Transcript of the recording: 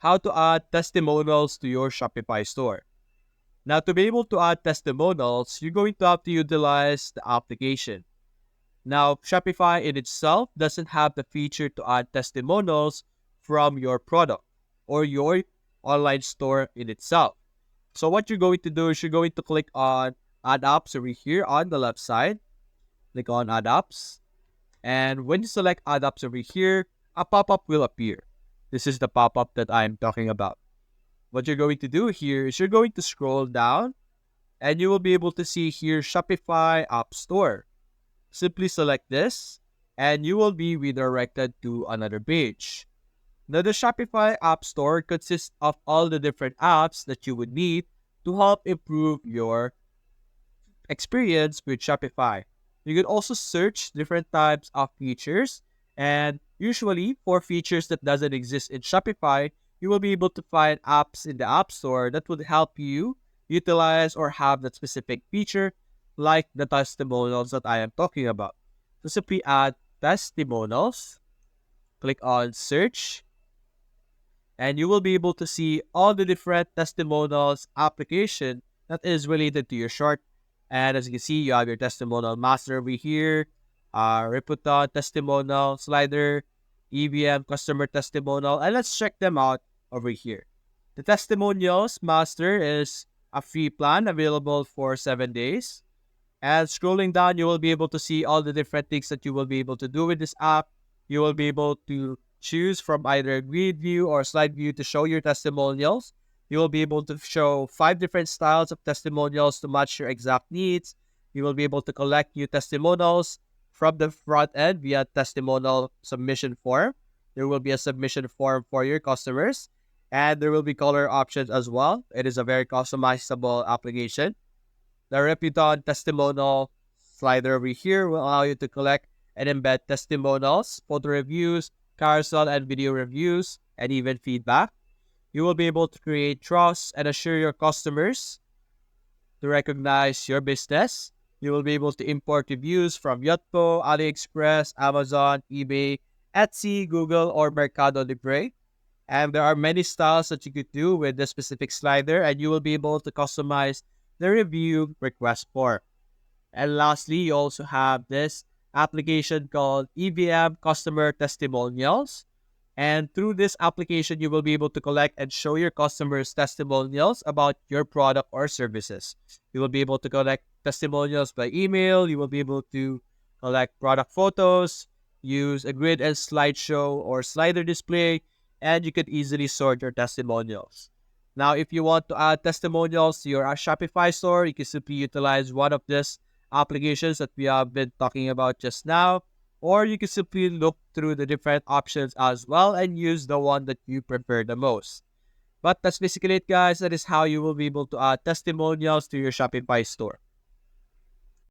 how to add testimonials to your Shopify store. Now, to be able to add testimonials, you're going to have to utilize the application. Now, Shopify in itself doesn't have the feature to add testimonials from your product or your online store in itself. So what you're going to do is you're going to click on Add Apps over here on the left side. Click on Add Apps. And when you select Add Apps over here, a pop-up will appear. This is the pop-up that I'm talking about. What you're going to do here is you're going to scroll down and you will be able to see here Shopify App Store. Simply select this and you will be redirected to another page. Now, the Shopify App Store consists of all the different apps that you would need to help improve your experience with Shopify. You can also search different types of features, and usually for features that doesn't exist in Shopify, you will be able to find apps in the App Store that would help you utilize or have that specific feature, like the testimonials that I am talking about. So simply add testimonials, click on search, and you will be able to see all the different testimonials application that is related to your short. And as you can see, you have your testimonial master over here, Reputa testimonial, slider, EVM customer testimonial, and let's check them out over here. The testimonials master is a free plan available for 7 days. And scrolling down, you will be able to see all the different things that you will be able to do with this app. You will be able to choose from either grid view or slide view to show your testimonials. You will be able to show 5 different styles of testimonials to match your exact needs. You will be able to collect new testimonials from the front end via testimonial submission form. There will be a submission form for your customers, and there will be color options as well. It is a very customizable application. The Reputon testimonial slider over here will allow you to collect and embed testimonials, photo reviews, carousel and video reviews, and even feedback. You will be able to create trust and assure your customers to recognize your business. You will be able to import reviews from Yotpo, AliExpress, Amazon, eBay, Etsy, Google, or Mercado Libre. And there are many styles that you could do with this specific slider, and you will be able to customize the review request form. And lastly, you also have this application called EVM Customer Testimonials. And through this application, you will be able to collect and show your customers testimonials about your product or services. You will be able to collect testimonials by email. You will be able to collect product photos, use a grid and slideshow or slider display, and you could easily sort your testimonials. Now, if you want to add testimonials to your Shopify store, you can simply utilize one of these applications that we have been talking about just now, or you can simply look through the different options as well and use the one that you prefer the most. But that's basically it, guys. That is how you will be able to add testimonials to your Shopify store.